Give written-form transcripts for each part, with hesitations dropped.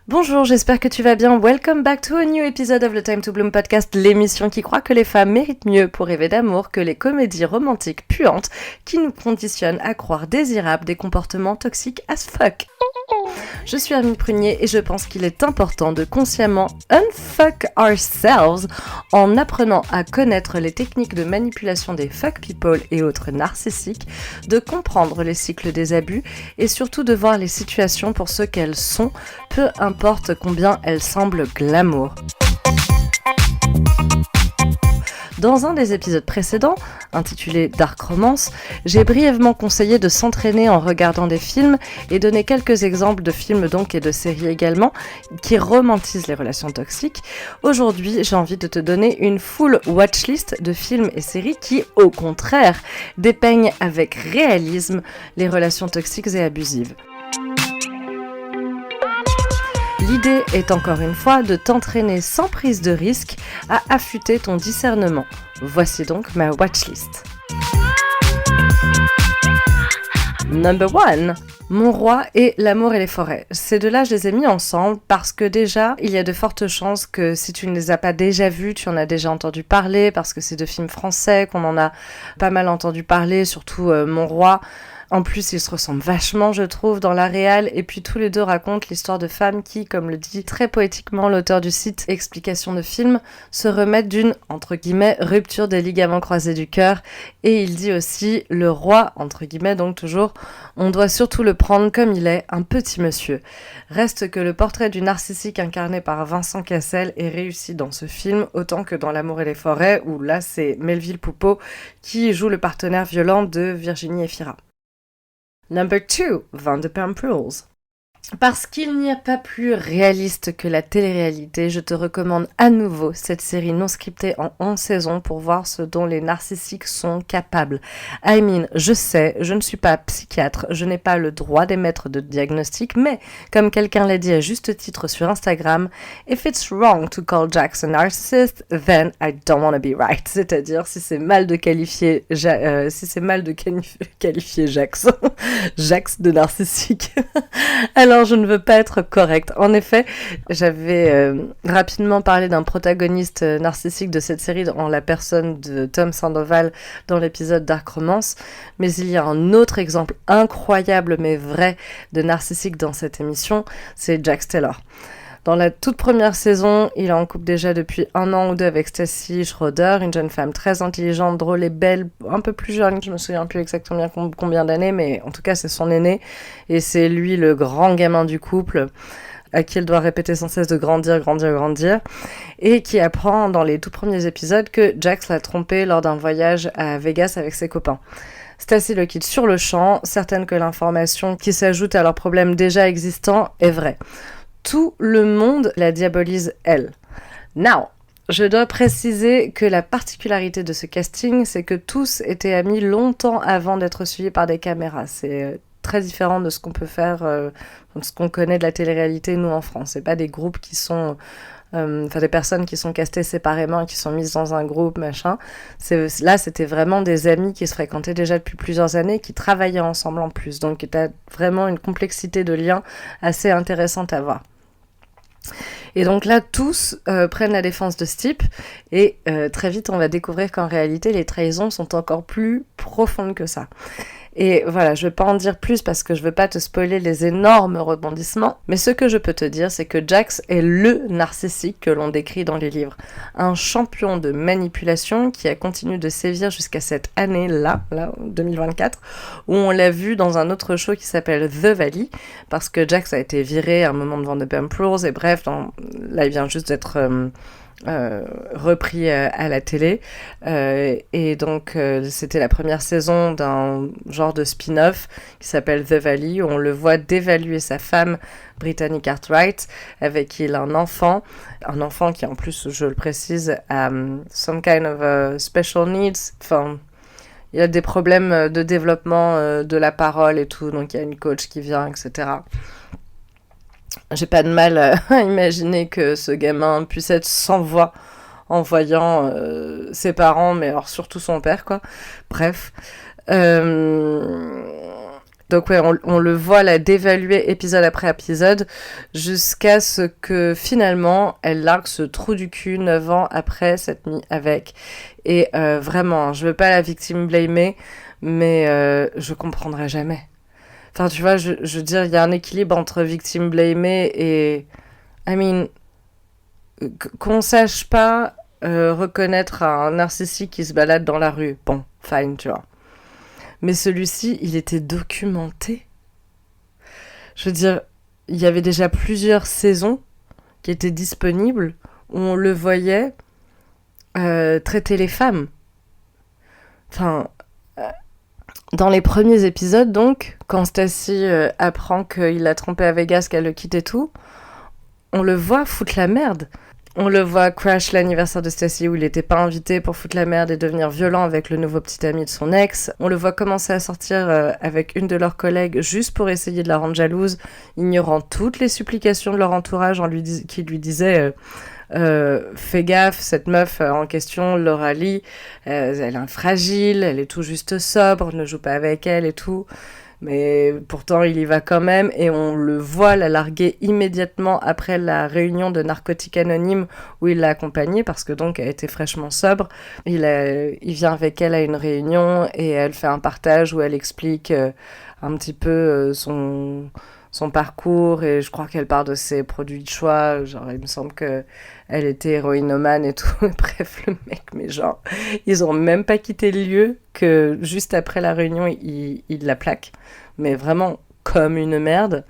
Bonjour, j'espère que tu vas bien. Welcome back to a new episode of the Time to Bloom podcast, l'émission qui croit que les femmes méritent mieux pour rêver d'amour que les comédies romantiques puantes qui nous conditionnent à croire désirables des comportements toxiques as fuck. Je suis Armin Prunier et je pense qu'il est important de consciemment unfuck ourselves en apprenant à connaître les techniques de manipulation des fuck people et autres narcissiques, de comprendre les cycles des abus et surtout de voir les situations pour ce qu'elles sont, peu importe combien elles semblent glamour. Dans un des épisodes précédents, intitulé Dark Romance, j'ai brièvement conseillé de s'entraîner en regardant des films et donné quelques exemples de films donc et de séries également qui romantisent les relations toxiques. Aujourd'hui, j'ai envie de te donner une full watchlist de films et séries qui, au contraire, dépeignent avec réalisme les relations toxiques et abusives. L'idée est encore une fois de t'entraîner sans prise de risque à affûter ton discernement. Voici donc ma watchlist. Number 1. Mon roi et L'amour et les forêts. Ces deux-là, je les ai mis ensemble parce que déjà, il y a de fortes chances que si tu ne les as pas déjà vus, tu en as déjà entendu parler, parce que c'est deux films français, qu'on en a pas mal entendu parler, surtout Mon roi. En plus, ils se ressemblent vachement, je trouve, dans la réal. Et puis, tous les deux racontent l'histoire de femmes qui, comme le dit très poétiquement l'auteur du site Explication de film, se remettent d'une, entre guillemets, rupture des ligaments croisés du cœur. Et il dit aussi, le roi, entre guillemets, donc toujours, on doit surtout le prendre comme il est, un petit monsieur. Reste que le portrait du narcissique incarné par Vincent Cassel est réussi dans ce film, autant que dans L'amour et les forêts, où là, c'est Melville Poupeau qui joue le partenaire violent de Virginie Efira. Number 2, Vanderpump Rules. Parce qu'il n'y a pas plus réaliste que la télé-réalité, je te recommande à nouveau cette série non scriptée en 11 saisons pour voir ce dont les narcissiques sont capables. I mean, je sais, je ne suis pas psychiatre, je n'ai pas le droit d'émettre de diagnostic, mais comme quelqu'un l'a dit à juste titre sur Instagram, if it's wrong to call Jax a narcissist, then I don't want to be right. C'est-à-dire, si c'est mal de qualifier, qualifier Jax, Jax de narcissique. Alors, je ne veux pas être correcte. En effet, j'avais rapidement parlé d'un protagoniste narcissique de cette série en la personne de Tom Sandoval dans l'épisode Dark Romance, mais il y a un autre exemple incroyable mais vrai de narcissique dans cette émission, c'est Jax Taylor. Dans la toute première saison, il est en couple déjà depuis 1 an ou 2 avec Stacy Schroeder, une jeune femme très intelligente, drôle et belle, un peu plus jeune, je me souviens plus exactement combien d'années, mais en tout cas c'est son aîné, et c'est lui le grand gamin du couple, à qui elle doit répéter sans cesse de grandir, et qui apprend dans les tout premiers épisodes que Jax l'a trompé lors d'un voyage à Vegas avec ses copains. Stacy le quitte sur le champ, certaine que l'information qui s'ajoute à leurs problèmes déjà existants est vraie. Tout le monde la diabolise, elle. Now, je dois préciser que la particularité de ce casting, c'est que tous étaient amis longtemps avant d'être suivis par des caméras. C'est très différent de ce qu'on peut faire, de ce qu'on connaît de la télé-réalité, nous, en France. C'est pas des groupes qui sont... des personnes qui sont castées séparément et qui sont mises dans un groupe, machin. Là, c'était vraiment des amis qui se fréquentaient déjà depuis plusieurs années, qui travaillaient ensemble en plus. Donc, t'as vraiment une complexité de liens assez intéressante à voir. Et donc là, tous prennent la défense de ce type, et très vite, on va découvrir qu'en réalité, les trahisons sont encore plus profondes que ça. Et voilà, je vais pas en dire plus parce que je veux pas te spoiler les énormes rebondissements, mais ce que je peux te dire, c'est que Jax est le narcissique que l'on décrit dans les livres. Un champion de manipulation qui a continué de sévir jusqu'à cette année-là, 2024, où on l'a vu dans un autre show qui s'appelle The Valley, parce que Jax a été viré à un moment de Vanderpump Rules, et bref, là il vient juste d'être... repris à la télé, et donc c'était la première saison d'un genre de spin-off qui s'appelle The Valley, où on le voit dévaluer sa femme Brittany Cartwright, avec qui il a un enfant qui en plus, je le précise, a some kind of special needs, enfin il a des problèmes de développement de la parole et tout, donc il y a une coach qui vient, etc. J'ai pas de mal à imaginer que ce gamin puisse être sans voix en voyant ses parents, mais alors surtout son père, quoi. Bref. Donc ouais, on le voit la dévaluer épisode après épisode jusqu'à ce que finalement elle largue ce trou du cul 9 ans après s'être mis avec. Et vraiment, je veux pas la victime blamer, mais je comprendrai jamais. Enfin, tu vois, je veux dire, il y a un équilibre entre victime blamer et... I mean, qu'on sache pas reconnaître un narcissique qui se balade dans la rue. Bon, fine, tu vois. Mais celui-ci, il était documenté. Je veux dire, il y avait déjà plusieurs saisons qui étaient disponibles où on le voyait traiter les femmes. Enfin, dans les premiers épisodes, donc, quand Stacy apprend qu'il l'a trompé à Vegas, qu'elle le quitte et tout, on le voit foutre la merde. On le voit crash l'anniversaire de Stacy où il n'était pas invité pour foutre la merde et devenir violent avec le nouveau petit ami de son ex. On le voit commencer à sortir avec une de leurs collègues juste pour essayer de la rendre jalouse, ignorant toutes les supplications de leur entourage qui lui disait fais gaffe, cette meuf en question, Laura Lee, elle est fragile, elle est tout juste sobre, ne joue pas avec elle et tout. Mais pourtant, il y va quand même et on le voit la larguer immédiatement après la réunion de Narcotiques Anonymes où il l'a accompagnée parce que donc elle était fraîchement sobre. Il vient avec elle à une réunion et elle fait un partage où elle explique un petit peu son parcours et je crois qu'elle parle de ses produits de choix. Genre, il me semble que elle était héroïnomane et tout. Bref, le mec, mais genre, ils ont même pas quitté le lieu que juste après la réunion, il la plaque. Mais vraiment comme une merde.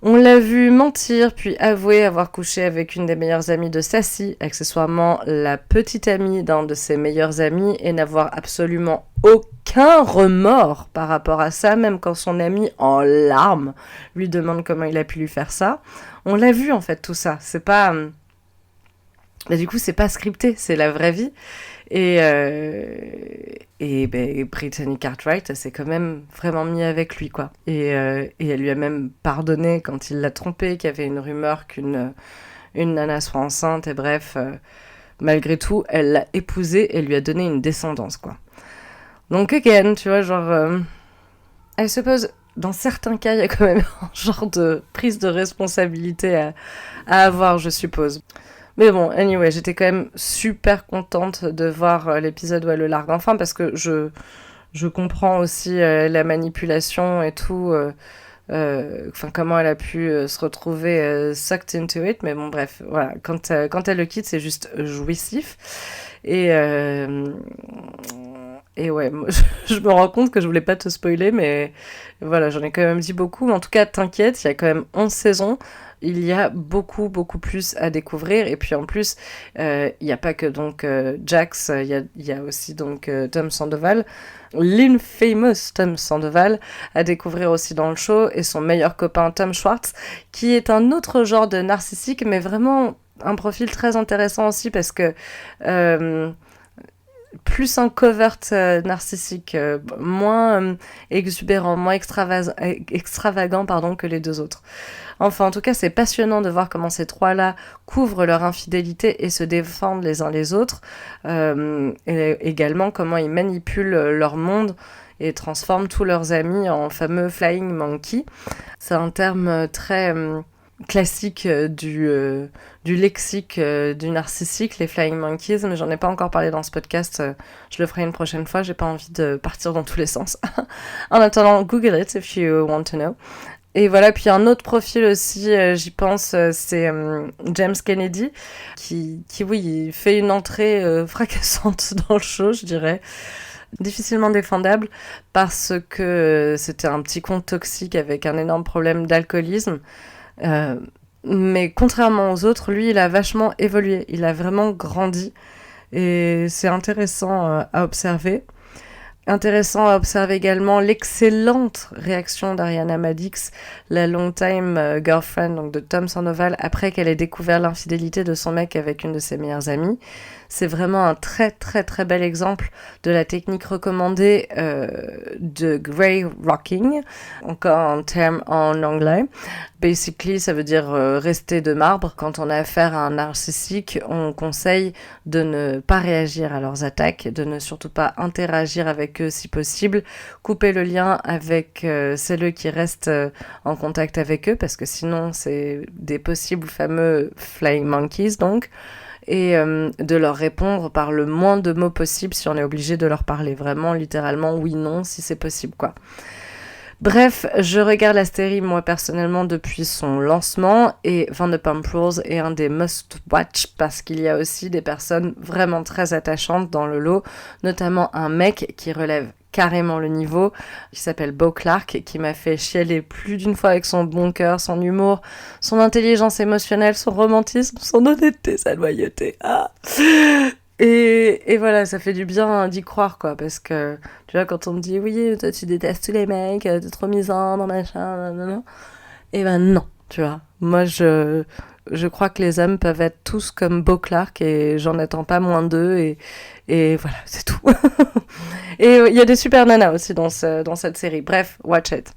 On l'a vu mentir puis avouer avoir couché avec une des meilleures amies de Sassy, accessoirement la petite amie d'un de ses meilleurs amis, et n'avoir absolument aucun remords par rapport à ça, même quand son ami en larmes lui demande comment il a pu lui faire ça. On l'a vu en fait tout ça, c'est pas... Bah, du coup c'est pas scripté, c'est la vraie vie. Et Brittany Cartwright s'est quand même vraiment mis avec lui, quoi. Et elle lui a même pardonné quand il l'a trompée, qu'il y avait une rumeur qu'une nana soit enceinte, et bref, malgré tout, elle l'a épousé et lui a donné une descendance, quoi. Donc, again, tu vois, genre, I suppose, dans certains cas, il y a quand même un genre de prise de responsabilité à avoir, je suppose. Mais bon, anyway, j'étais quand même super contente de voir l'épisode où elle le largue enfin, parce que je comprends aussi la manipulation et tout, comment elle a pu se retrouver sucked into it, mais bon, bref, voilà, quand elle le quitte, c'est juste jouissif. Et ouais, moi, je me rends compte que je voulais pas te spoiler, mais voilà, j'en ai quand même dit beaucoup. Mais en tout cas, t'inquiète, il y a quand même 11 saisons. Il y a beaucoup, beaucoup plus à découvrir. Et puis en plus, il n'y a pas que donc Jax, il y a aussi donc Tom Sandoval, l'infamous Tom Sandoval, à découvrir aussi dans le show, et son meilleur copain Tom Schwartz, qui est un autre genre de narcissique, mais vraiment un profil très intéressant aussi parce que... plus un covert narcissique, moins exubérant, moins extravagant que les deux autres. Enfin, en tout cas, c'est passionnant de voir comment ces trois-là couvrent leur infidélité et se défendent les uns les autres, et également comment ils manipulent leur monde et transforment tous leurs amis en fameux flying monkey. C'est un terme très... classique du lexique du narcissique, les flying monkeys, mais j'en ai pas encore parlé dans ce podcast, je le ferai une prochaine fois, j'ai pas envie de partir dans tous les sens. En attendant, Google it if you want to know. Et voilà, puis un autre profil aussi, j'y pense, c'est James Kennedy, qui oui, fait une entrée fracassante dans le show, je dirais. Difficilement défendable parce que c'était un petit con toxique avec un énorme problème d'alcoolisme. Mais contrairement aux autres, lui, il a vachement évolué. Il a vraiment grandi. Et c'est intéressant à observer. Intéressant à observer également l'excellente réaction d'Ariana Madix, la long-time girlfriend donc de Tom Sandoval, après qu'elle ait découvert l'infidélité de son mec avec une de ses meilleures amies. c'est vraiment un très très très bel exemple de la technique recommandée de grey rocking, encore un terme en anglais. Basically, ça veut dire rester de marbre. Quand on a affaire à un narcissique, on conseille de ne pas réagir à leurs attaques, de ne surtout pas interagir avec eux si possible, couper le lien avec celles qui restent en contact avec eux, parce que sinon c'est des possibles fameux flying monkeys donc, et de leur répondre par le moins de mots possible si on est obligé de leur parler, vraiment littéralement oui, non, si c'est possible quoi. Bref, je regarde la série moi personnellement depuis son lancement et Vanderpump Rules est un des must-watch parce qu'il y a aussi des personnes vraiment très attachantes dans le lot, notamment un mec qui relève carrément le niveau, qui s'appelle Beau Clark, qui m'a fait chialer plus d'une fois avec son bon cœur, son humour, son intelligence émotionnelle, son romantisme, son honnêteté, sa loyauté. Ah et voilà, ça fait du bien d'y croire, quoi, parce que, tu vois, quand on me dit, oui, toi, tu détestes tous les mecs, t'es trop misandre, machin, nanana, et ben non, tu vois. Moi, je crois que les hommes peuvent être tous comme Beau Clark, et j'en attends pas moins d'eux, et voilà, c'est tout. Et il y a des super nanas aussi dans cette série. Bref, watch it.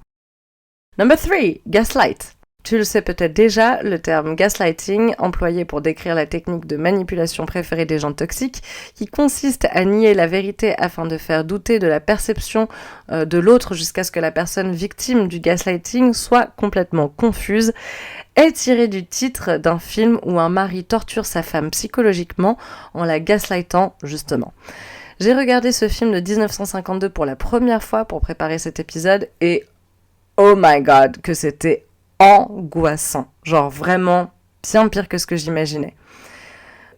Number 3, Gaslight. Tu le sais peut-être déjà, le terme gaslighting, employé pour décrire la technique de manipulation préférée des gens toxiques, qui consiste à nier la vérité afin de faire douter de la perception de l'autre jusqu'à ce que la personne victime du gaslighting soit complètement confuse, est tiré du titre d'un film où un mari torture sa femme psychologiquement en la gaslightant justement. J'ai regardé ce film de 1952 pour la première fois pour préparer cet épisode et oh my god, que c'était angoissant. Genre vraiment bien pire que ce que j'imaginais.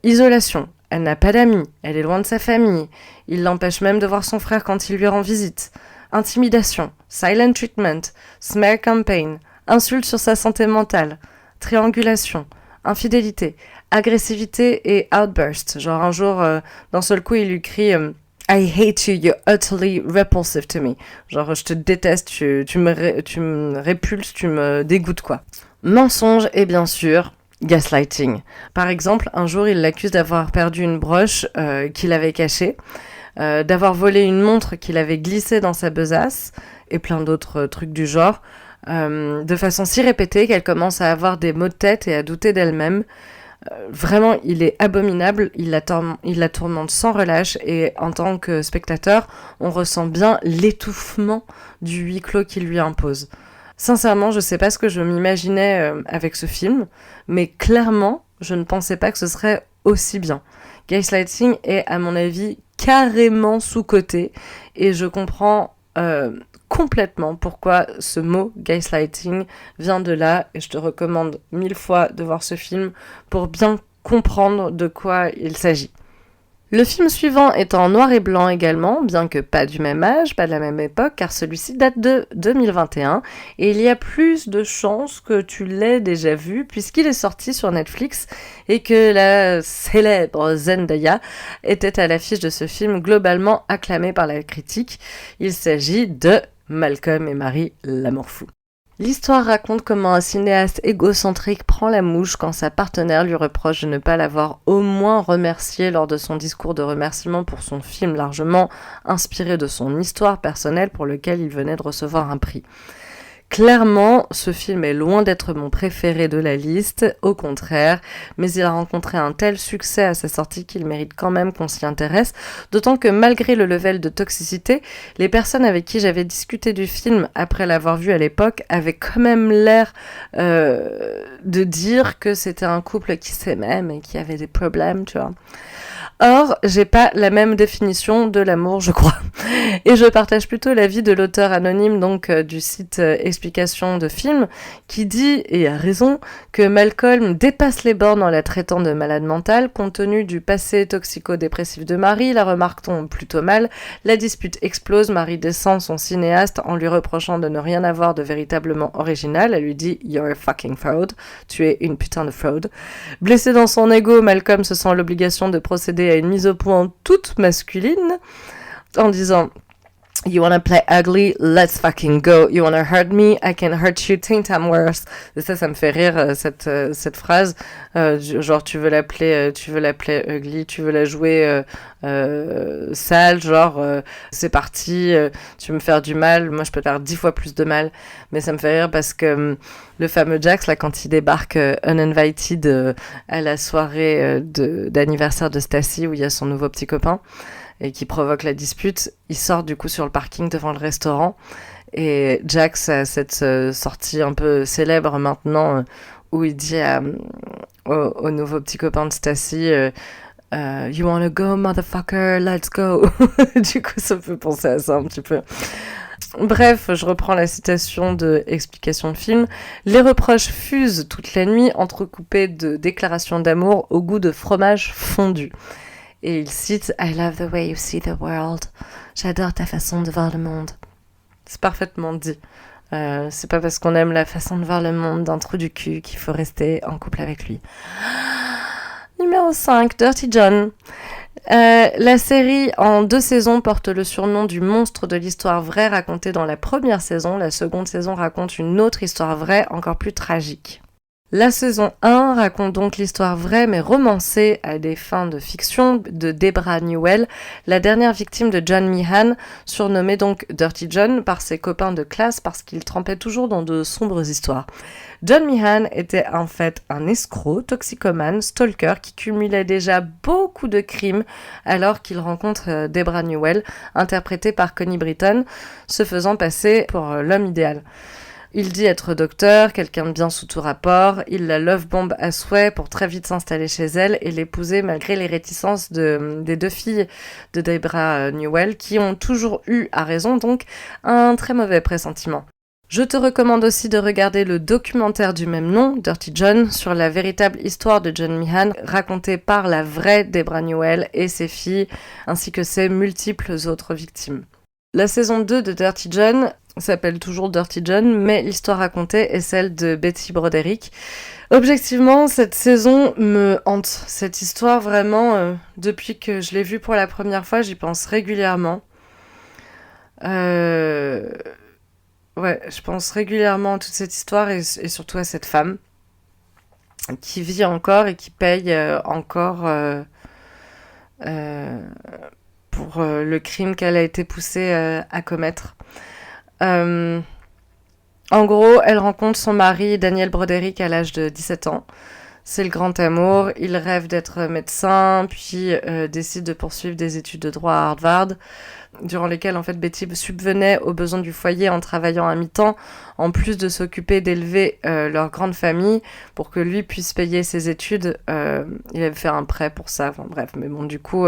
Isolation. Elle n'a pas d'amis. Elle est loin de sa famille. Il l'empêche même de voir son frère quand il lui rend visite. Intimidation. Silent treatment. Smear campaign. Insulte sur sa santé mentale. Triangulation. Infidélité. Agressivité et outburst. Genre un jour, d'un seul coup, il lui crie I hate you, you're utterly repulsive to me. Genre, je te déteste, tu me répulses, tu me dégoûtes, quoi. Mensonge et bien sûr, gaslighting. Par exemple, un jour, il l'accuse d'avoir perdu une broche qu'il avait cachée, d'avoir volé une montre qu'il avait glissée dans sa besace, et plein d'autres trucs du genre, de façon si répétée qu'elle commence à avoir des maux de tête et à douter d'elle-même. Vraiment, il est abominable, il la tourmente sans relâche et en tant que spectateur, on ressent bien l'étouffement du huis clos qu'il lui impose. Sincèrement, je sais pas ce que je m'imaginais avec ce film, mais clairement, je ne pensais pas que ce serait aussi bien. Gaslighting est, à mon avis, carrément sous-coté et je comprends complètement pourquoi ce mot gaslighting vient de là et je te recommande 1000 fois de voir ce film pour bien comprendre de quoi il s'agit. Le film suivant est en noir et blanc également, bien que pas du même âge, pas de la même époque, car celui-ci date de 2021 et il y a plus de chances que tu l'aies déjà vu puisqu'il est sorti sur Netflix et que la célèbre Zendaya était à l'affiche de ce film globalement acclamé par la critique. Il s'agit de Malcolm et Marie, l'amour fou. L'histoire raconte comment un cinéaste égocentrique prend la mouche quand sa partenaire lui reproche de ne pas l'avoir au moins remercié lors de son discours de remerciement pour son film largement inspiré de son histoire personnelle pour lequel il venait de recevoir un prix. Clairement, ce film est loin d'être mon préféré de la liste, au contraire, mais il a rencontré un tel succès à sa sortie qu'il mérite quand même qu'on s'y intéresse, d'autant que malgré le level de toxicité, les personnes avec qui j'avais discuté du film après l'avoir vu à l'époque avaient quand même l'air de dire que c'était un couple qui s'aimait mais qui avait des problèmes, tu vois. Or, j'ai pas la même définition de l'amour, je crois. Et je partage plutôt l'avis de l'auteur anonyme donc du site Explication de film qui dit, et a raison, que Malcolm dépasse les bornes en la traitant de malade mentale compte tenu du passé toxico-dépressif de Marie, la remarque-t-on plutôt mal, la dispute explose, Marie descend son cinéaste en lui reprochant de ne rien avoir de véritablement original, elle lui dit « You're a fucking fraud », tu es une putain de fraude. Blessé dans son ego, Malcolm se sent l'obligation de procéder à une mise au point toute masculine en disant You wanna play ugly? Let's fucking go. You wanna hurt me? I can hurt you 10 times worse. Et ça me fait rire, cette phrase. Genre, tu veux l'appeler ugly, tu veux la jouer sale, genre, c'est parti, tu veux me faire du mal. Moi, je peux te faire 10 fois plus de mal. Mais ça me fait rire parce que le fameux Jax, là, quand il débarque uninvited à la soirée d'anniversaire de Stacy, où il y a son nouveau petit copain, et qui provoque la dispute, il sort du coup sur le parking devant le restaurant. Et Jax a cette sortie un peu célèbre maintenant où il dit au nouveau petit copain de Stacy You wanna go, motherfucker, let's go. Du coup, ça me fait penser à ça un petit peu. Bref, je reprends la citation de Explication de film. Les reproches fusent toute la nuit, entrecoupés de déclarations d'amour au goût de fromage fondu. Et il cite I love the way you see the world. J'adore ta façon de voir le monde. C'est parfaitement dit. C'est pas parce qu'on aime la façon de voir le monde d'un trou du cul qu'il faut rester en couple avec lui. Numéro 5, Dirty John. La série en 2 saisons porte le surnom du monstre de l'histoire vraie racontée dans la première saison. La seconde saison raconte une autre histoire vraie encore plus tragique. La saison 1 raconte donc l'histoire vraie mais romancée à des fins de fiction de Debra Newell, la dernière victime de John Meehan, surnommé donc Dirty John par ses copains de classe parce qu'il trempait toujours dans de sombres histoires. John Meehan était en fait un escroc, toxicomane, stalker qui cumulait déjà beaucoup de crimes alors qu'il rencontre Debra Newell, interprétée par Connie Britton, se faisant passer pour l'homme idéal. Il dit être docteur, quelqu'un de bien sous tout rapport, il la love bomb à souhait pour très vite s'installer chez elle et l'épouser malgré les réticences des 2 filles de Debra Newell qui ont toujours eu, à raison donc, un très mauvais pressentiment. Je te recommande aussi de regarder le documentaire du même nom, Dirty John, sur la véritable histoire de John Meehan, racontée par la vraie Debra Newell et ses filles, ainsi que ses multiples autres victimes. La saison 2 de Dirty John s'appelle toujours Dirty John, mais l'histoire racontée est celle de Betty Broderick. Objectivement, cette saison me hante. Cette histoire, vraiment, depuis que je l'ai vue pour la première fois, j'y pense régulièrement. Ouais, je pense régulièrement à toute cette histoire et surtout à cette femme qui vit encore et qui paye encore pour le crime qu'elle a été poussée à commettre. En gros, elle rencontre son mari Daniel Broderick à l'âge de 17 ans. C'est le grand amour, il rêve d'être médecin, puis décide de poursuivre des études de droit à Harvard, durant lesquelles en fait Betty subvenait aux besoins du foyer en travaillant à mi-temps, en plus de s'occuper d'élever leur grande famille pour que lui puisse payer ses études. Il avait fait un prêt pour ça, enfin bref, mais bon du coup,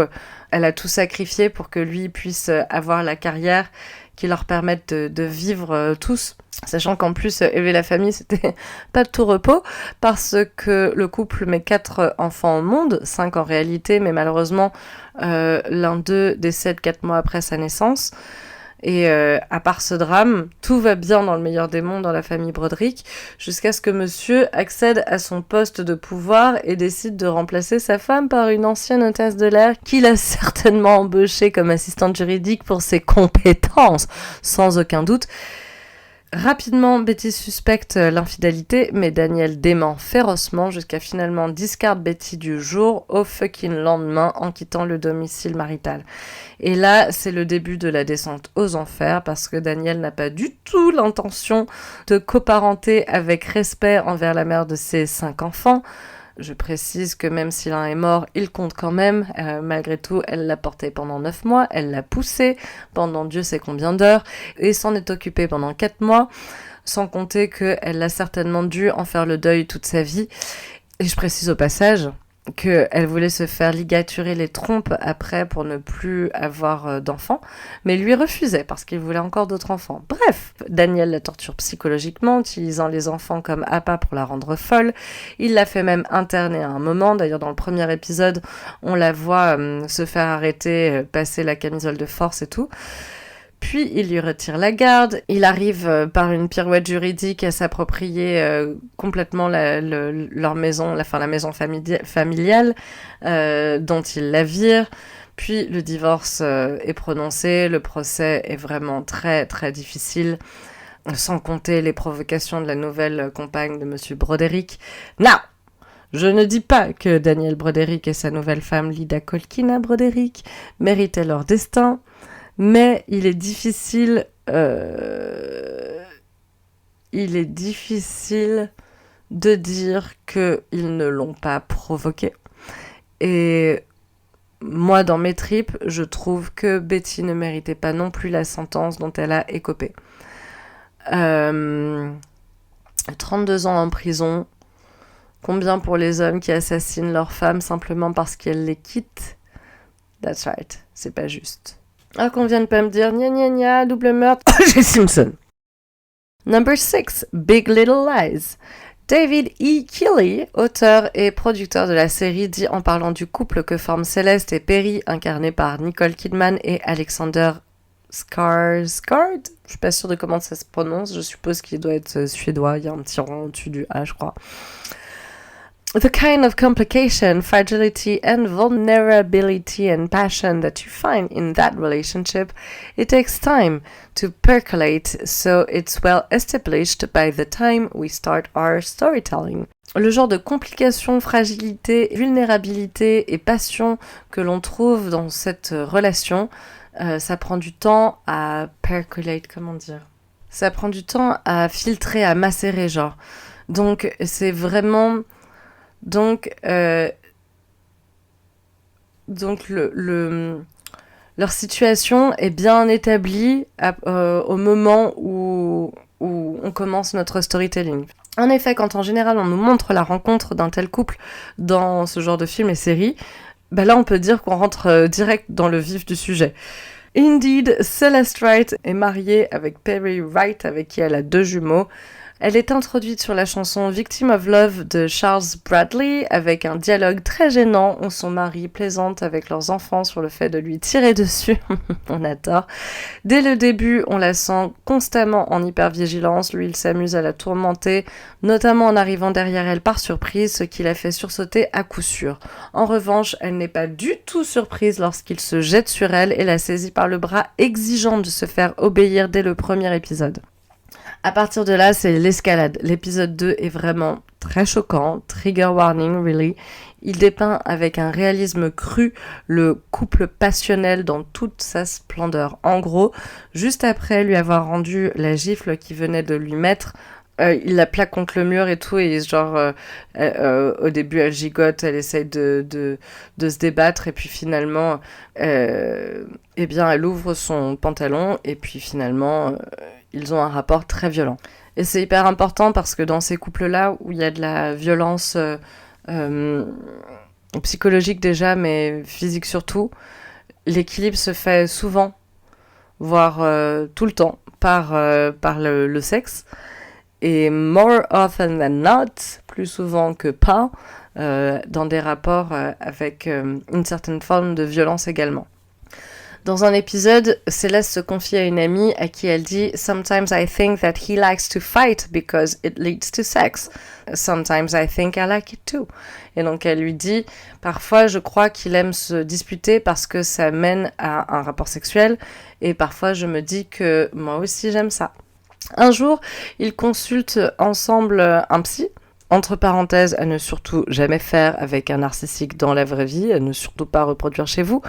elle a tout sacrifié pour que lui puisse avoir la carrière qui leur permette de vivre tous. Sachant qu'en plus, élever la famille, c'était pas de tout repos, parce que le couple met 4 enfants au monde, 5 en réalité, mais malheureusement, l'un d'eux décède 4 mois après sa naissance. Et à part ce drame, tout va bien dans le meilleur des mondes dans la famille Broderick, jusqu'à ce que monsieur accède à son poste de pouvoir et décide de remplacer sa femme par une ancienne hôtesse de l'air qu'il a certainement embauchée comme assistante juridique pour ses compétences, sans aucun doute. Rapidement, Betty suspecte l'infidélité, mais Daniel dément férocement jusqu'à finalement discard Betty du jour au fucking lendemain en quittant le domicile marital. Et là, c'est le début de la descente aux enfers parce que Daniel n'a pas du tout l'intention de coparenter avec respect envers la mère de ses 5 enfants. Je précise que même si l'un est mort, il compte quand même. Malgré tout, elle l'a porté pendant 9 mois, elle l'a poussé pendant Dieu sait combien d'heures, et s'en est occupée pendant 4 mois, sans compter qu'elle a certainement dû en faire le deuil toute sa vie. Et je précise au passage qu'elle voulait se faire ligaturer les trompes après pour ne plus avoir d'enfants, mais lui refusait parce qu'il voulait encore d'autres enfants. Bref, Daniel la torture psychologiquement, utilisant les enfants comme appât pour la rendre folle. Il l'a fait même interner à un moment. D'ailleurs, dans le premier épisode, on la voit se faire arrêter, passer la camisole de force et tout. Puis il lui retire la garde, il arrive par une pirouette juridique à s'approprier complètement leur maison, la maison familiale dont il la vire. Puis le divorce est prononcé, le procès est vraiment très très difficile, sans compter les provocations de la nouvelle compagne de Monsieur Broderick. Now, je ne dis pas que Daniel Broderick et sa nouvelle femme Lida Kolkina Broderick méritaient leur destin, mais il est difficile de dire qu'ils ne l'ont pas provoqué. Et moi, dans mes tripes, je trouve que Betty ne méritait pas non plus la sentence dont elle a écopé. 32 ans en prison, combien pour les hommes qui assassinent leurs femmes simplement parce qu'elles les quittent? That's right, c'est pas juste. Ah, qu'on vienne pas me dire gna gna gna, double meurtre, j'ai Simpson. Number 6, Big Little Lies. David E. Keeley, auteur et producteur de la série, dit en parlant du couple que forment Céleste et Perry, incarnés par Nicole Kidman et Alexander Skarsgård. Je suis pas sûre de comment ça se prononce, je suppose qu'il doit être suédois, il y a un petit rang au-dessus du A, je crois. The kind of complication, fragility and vulnerability and passion that you find in that relationship, it takes time to percolate, so it's well established by the time we start our storytelling. Le genre de complications, fragilité, vulnérabilité et passion que l'on trouve dans cette relation, ça prend du temps à percolate, comment dire ? Ça prend du temps à filtrer, à macérer, genre. Donc, c'est vraiment... Donc, leur situation est bien établie au moment où on commence notre storytelling. En effet, quand en général on nous montre la rencontre d'un tel couple dans ce genre de films et séries, bah là on peut dire qu'on rentre direct dans le vif du sujet. Indeed, Celeste Wright est mariée avec Perry Wright, avec qui elle a 2 jumeaux. Elle est introduite sur la chanson Victim of Love de Charles Bradley avec un dialogue très gênant où son mari plaisante avec leurs enfants sur le fait de lui tirer dessus. On adore. Dès le début, on la sent constamment en hypervigilance. Lui, il s'amuse à la tourmenter, notamment en arrivant derrière elle par surprise, ce qui la fait sursauter à coup sûr. En revanche, elle n'est pas du tout surprise lorsqu'il se jette sur elle et la saisit par le bras, exigeant de se faire obéir dès le premier épisode. À partir de là, c'est l'escalade. L'épisode 2 est vraiment très choquant. Trigger warning, really. Il dépeint avec un réalisme cru le couple passionnel dans toute sa splendeur. En gros, juste après lui avoir rendu la gifle qu'il venait de lui mettre, il la plaque contre le mur et tout, et genre, au début elle gigote, elle essaye de se débattre, et puis finalement, eh bien, elle ouvre son pantalon, et puis finalement, ils ont un rapport très violent. Et c'est hyper important parce que dans ces couples-là, où il y a de la violence psychologique déjà, mais physique surtout, l'équilibre se fait souvent, voire tout le temps, par le sexe. Et more often than not, plus souvent que pas, dans des rapports avec une certaine forme de violence également. Dans un épisode, Céleste se confie à une amie à qui elle dit « Sometimes I think that he likes to fight because it leads to sex. Sometimes I think I like it too. » Et donc elle lui dit « Parfois je crois qu'il aime se disputer parce que ça mène à un rapport sexuel et parfois je me dis que moi aussi j'aime ça. » Un jour, ils consultent ensemble un psy. Entre parenthèses, à ne surtout jamais faire avec un narcissique dans la vraie vie, à ne surtout pas reproduire chez vous.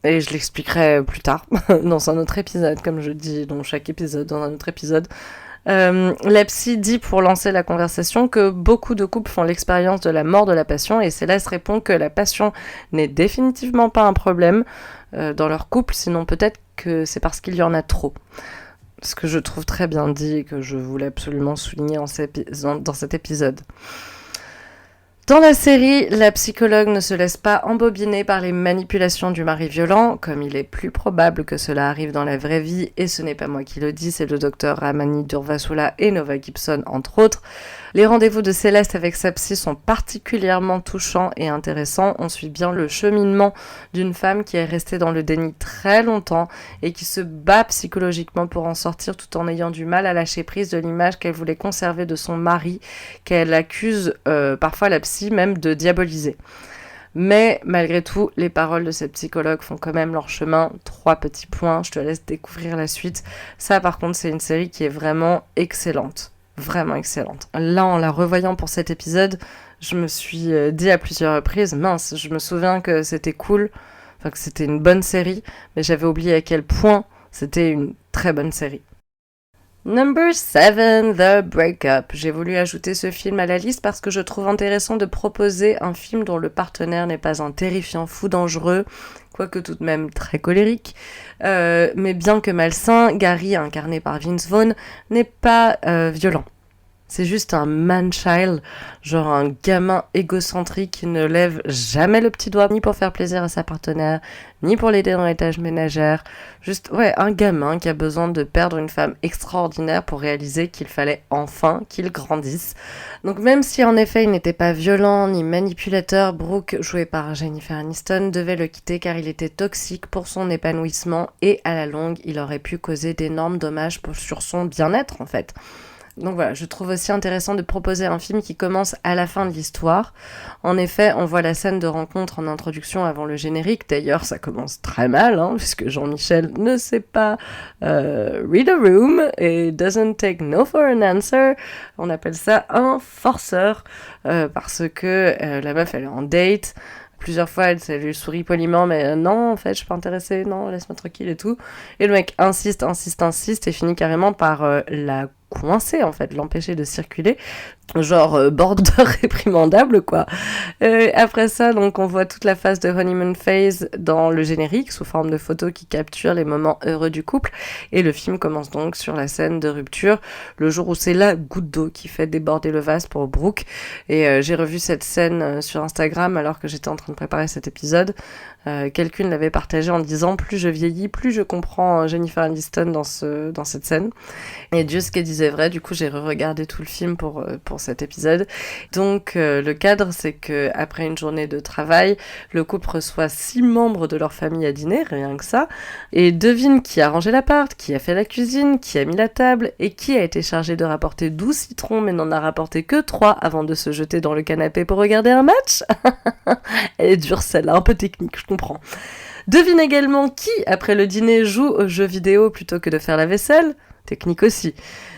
Et je l'expliquerai plus tard, dans un autre épisode, comme je dis dans chaque épisode, dans un autre épisode. La psy dit, pour lancer la conversation, que beaucoup de couples font l'expérience de la mort de la passion, et Céleste répond que la passion n'est définitivement pas un problème dans leur couple, sinon peut-être que c'est parce qu'il y en a trop. Ce que je trouve très bien dit et que je voulais absolument souligner dans cet épisode. Dans la série, la psychologue ne se laisse pas embobiner par les manipulations du mari violent, comme il est plus probable que cela arrive dans la vraie vie, et ce n'est pas moi qui le dis, c'est le docteur Ramani Durvasula et Nova Gibson, entre autres. Les rendez-vous de Céleste avec sa psy sont particulièrement touchants et intéressants. On suit bien le cheminement d'une femme qui est restée dans le déni très longtemps et qui se bat psychologiquement pour en sortir tout en ayant du mal à lâcher prise de l'image qu'elle voulait conserver de son mari, qu'elle accuse parfois la psy même de diaboliser. Mais malgré tout, les paroles de cette psychologue font quand même leur chemin. 3 petits points, je te laisse découvrir la suite. Ça par contre, c'est une série qui est vraiment excellente. Vraiment excellente. Là, en la revoyant pour cet épisode, je me suis dit à plusieurs reprises, mince, je me souviens que c'était cool, enfin que c'était une bonne série, mais j'avais oublié à quel point c'était une très bonne série. Number 7, The Breakup. J'ai voulu ajouter ce film à la liste parce que je trouve intéressant de proposer un film dont le partenaire n'est pas un terrifiant fou dangereux, quoique tout de même très colérique. Mais bien que malsain, Gary, incarné par Vince Vaughn, n'est pas violent. C'est juste un man-child, genre un gamin égocentrique qui ne lève jamais le petit doigt, ni pour faire plaisir à sa partenaire, ni pour l'aider dans les tâches ménagères. Juste, un gamin qui a besoin de perdre une femme extraordinaire pour réaliser qu'il fallait enfin qu'il grandisse. Donc même si en effet il n'était pas violent ni manipulateur, Brooke, joué par Jennifer Aniston, devait le quitter car il était toxique pour son épanouissement et à la longue, il aurait pu causer d'énormes dommages sur son bien-être en fait. Donc voilà, je trouve aussi intéressant de proposer un film qui commence à la fin de l'histoire. En effet, on voit la scène de rencontre en introduction avant le générique. D'ailleurs, ça commence très mal, puisque Jean-Michel ne sait pas read a room et doesn't take no for an answer. On appelle ça un forceur, parce que la meuf, elle est en date. Plusieurs fois, elle lui sourit poliment, mais non, en fait, je suis pas intéressée, non, laisse-moi tranquille et tout. Et le mec insiste, et finit carrément par la coincer, en fait, l'empêcher de circuler. Genre border réprimandable, quoi. Après ça, donc, on voit toute la phase de honeymoon phase dans le générique, sous forme de photos qui capturent les moments heureux du couple. Et le film commence donc sur la scène de rupture, le jour où c'est la goutte d'eau qui fait déborder le vase pour Brooke. Et j'ai revu cette scène sur Instagram alors que j'étais en train de préparer cet épisode. Quelqu'un l'avait partagé en disant « Plus je vieillis, plus je comprends Jennifer Aniston dans cette scène ». Et Dieu ce qu'elle disait vrai, du coup j'ai re-regardé tout le film pour cet épisode. Donc le cadre, c'est que après une journée de travail, le couple reçoit 6 membres de leur famille à dîner, rien que ça, et devine qui a rangé l'appart, qui a fait la cuisine, qui a mis la table, et qui a été chargé de rapporter 12 citrons, mais n'en a rapporté que 3 avant de se jeter dans le canapé pour regarder un match. Elle est dure celle-là, un peu technique, je comprends. Devine également qui, après le dîner, joue aux jeux vidéo plutôt que de faire la vaisselle. Technique aussi.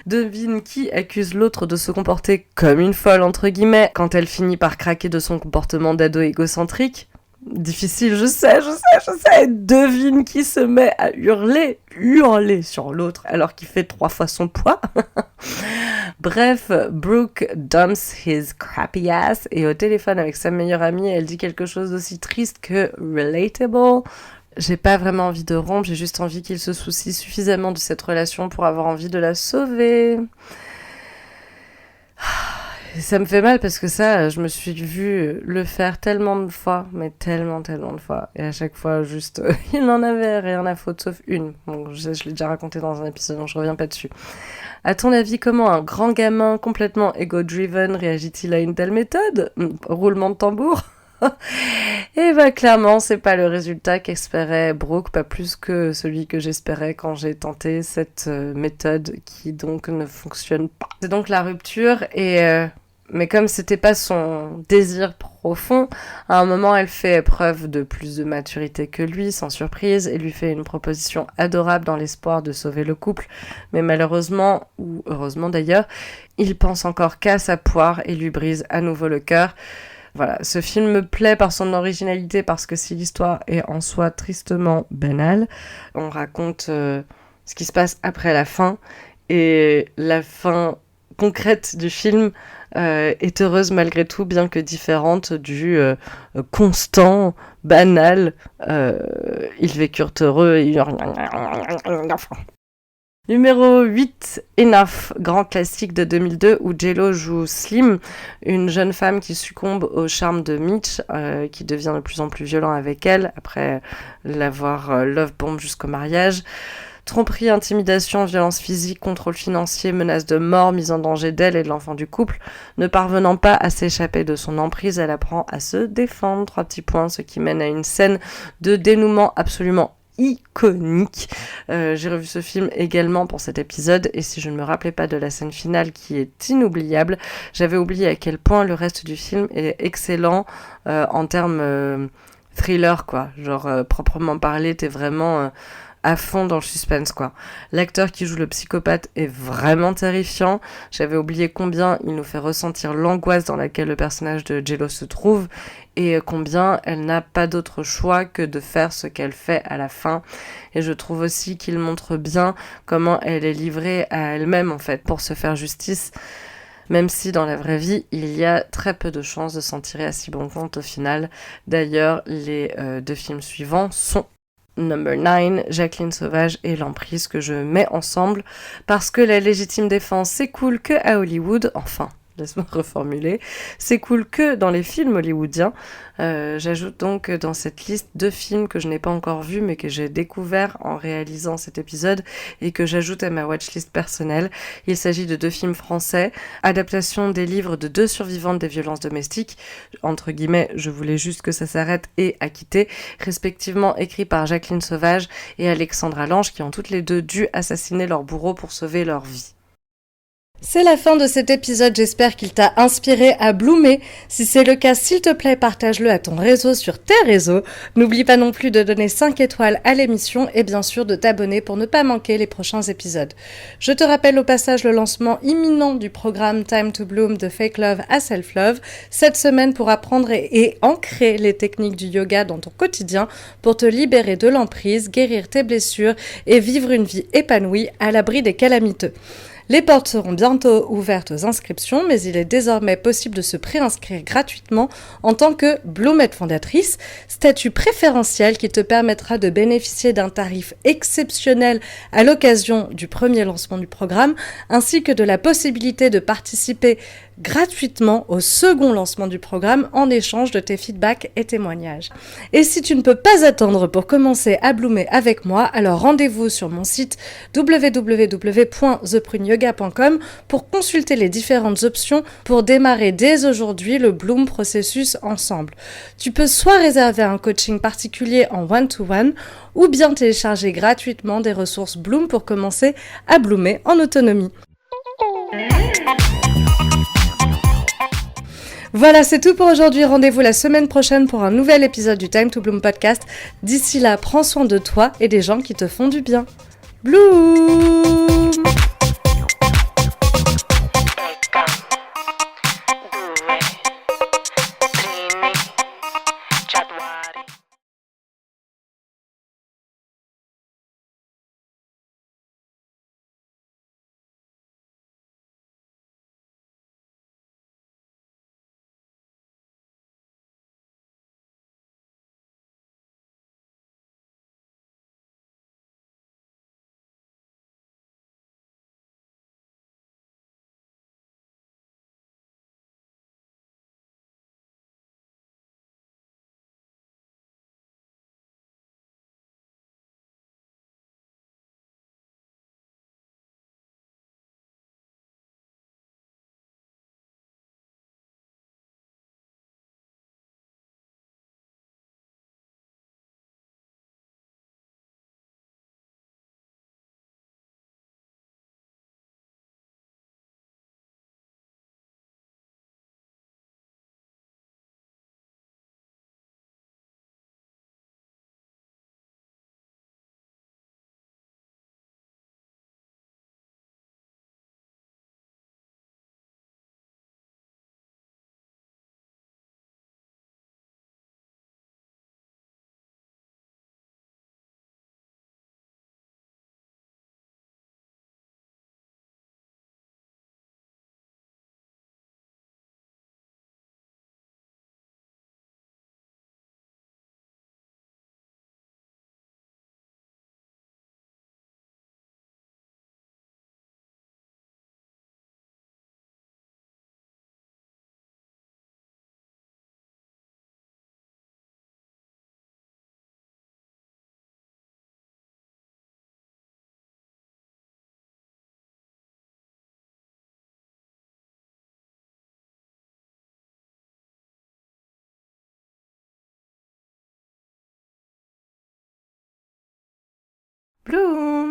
Devine qui accuse l'autre de se comporter comme une folle, entre guillemets, quand elle finit par craquer de son comportement d'ado égocentrique. Difficile, je sais. Devine qui se met à hurler sur l'autre alors qu'il fait 3 fois son poids. Bref, Brooke dumps his crappy ass et au téléphone avec sa meilleure amie, elle dit quelque chose d'aussi triste que relatable. J'ai pas vraiment envie de rompre, j'ai juste envie qu'il se soucie suffisamment de cette relation pour avoir envie de la sauver. Et ça me fait mal parce que ça, je me suis vue le faire tellement de fois, mais tellement de fois. Et à chaque fois, juste, il n'en avait rien à foutre, sauf une. Bon, je l'ai déjà raconté dans un épisode, donc je reviens pas dessus. À ton avis, comment un grand gamin complètement ego-driven réagit-il à une telle méthode ? Roulement de tambour ? Et clairement, c'est pas le résultat qu'espérait Brooke, pas plus que celui que j'espérais quand j'ai tenté cette méthode qui donc ne fonctionne pas. C'est donc la rupture mais comme c'était pas son désir profond, à un moment elle fait preuve de plus de maturité que lui, sans surprise, et lui fait une proposition adorable dans l'espoir de sauver le couple. Mais malheureusement, ou heureusement d'ailleurs, il pense encore qu'à sa poire et lui brise à nouveau le cœur. Voilà, ce film me plaît par son originalité, parce que si l'histoire est en soi tristement banale, on raconte ce qui se passe après la fin, et la fin concrète du film est heureuse malgré tout, bien que différente du constant, banal, ils vécurent heureux et Numéro 8, Enough, grand classique de 2002 où J-Lo joue Slim, une jeune femme qui succombe au charme de Mitch, qui devient de plus en plus violent avec elle après l'avoir love bomb jusqu'au mariage. Tromperie, intimidation, violence physique, contrôle financier, menace de mort, mise en danger d'elle et de l'enfant du couple. Ne parvenant pas à s'échapper de son emprise, elle apprend à se défendre. 3 petits points, ce qui mène à une scène de dénouement absolument iconique. J'ai revu ce film également pour cet épisode et si je ne me rappelais pas de la scène finale qui est inoubliable, j'avais oublié à quel point le reste du film est excellent en termes thriller quoi. Genre proprement parlé, t'es vraiment à fond dans le suspense quoi. L'acteur qui joue le psychopathe est vraiment terrifiant. J'avais oublié combien il nous fait ressentir l'angoisse dans laquelle le personnage de Jello se trouve et combien elle n'a pas d'autre choix que de faire ce qu'elle fait à la fin. Et je trouve aussi qu'il montre bien comment elle est livrée à elle-même en fait pour se faire justice. Même si dans la vraie vie, il y a très peu de chances de s'en tirer à si bon compte au final. D'ailleurs, les deux films suivants sont Number 9, Jacqueline Sauvage et L'Emprise que je mets ensemble parce que la légitime défense c'est cool que à Hollywood, enfin laisse-moi reformuler, c'est cool que dans les films hollywoodiens. J'ajoute donc dans cette liste 2 films que je n'ai pas encore vus mais que j'ai découvert en réalisant cet épisode et que j'ajoute à ma watchlist personnelle. Il s'agit de 2 films français, adaptation des livres de 2 survivantes des violences domestiques, entre guillemets, je voulais juste que ça s'arrête et acquitté, respectivement écrits par Jacqueline Sauvage et Alexandra Lange qui ont toutes les deux dû assassiner leur bourreau pour sauver leur vie. C'est la fin de cet épisode, j'espère qu'il t'a inspiré à bloomer. Si c'est le cas, s'il te plaît, partage-le à ton réseau sur tes réseaux. N'oublie pas non plus de donner 5 étoiles à l'émission et bien sûr de t'abonner pour ne pas manquer les prochains épisodes. Je te rappelle au passage le lancement imminent du programme Time to Bloom de Fake Love à Self Love, cette semaine pour apprendre et ancrer les techniques du yoga dans ton quotidien pour te libérer de l'emprise, guérir tes blessures et vivre une vie épanouie à l'abri des calamiteux. Les portes seront bientôt ouvertes aux inscriptions, mais il est désormais possible de se préinscrire gratuitement en tant que Bloomette fondatrice, statut préférentiel qui te permettra de bénéficier d'un tarif exceptionnel à l'occasion du premier lancement du programme, ainsi que de la possibilité de participer gratuitement au second lancement du programme en échange de tes feedbacks et témoignages. Et si tu ne peux pas attendre pour commencer à bloomer avec moi, alors rendez-vous sur mon site www.thepruneyoga.com pour consulter les différentes options pour démarrer dès aujourd'hui le Bloom processus ensemble. Tu peux soit réserver un coaching particulier en one-to-one ou bien télécharger gratuitement des ressources Bloom pour commencer à bloomer en autonomie. Voilà, c'est tout pour aujourd'hui. Rendez-vous la semaine prochaine pour un nouvel épisode du Time to Bloom podcast. D'ici là, prends soin de toi et des gens qui te font du bien. Bloom! Bloom.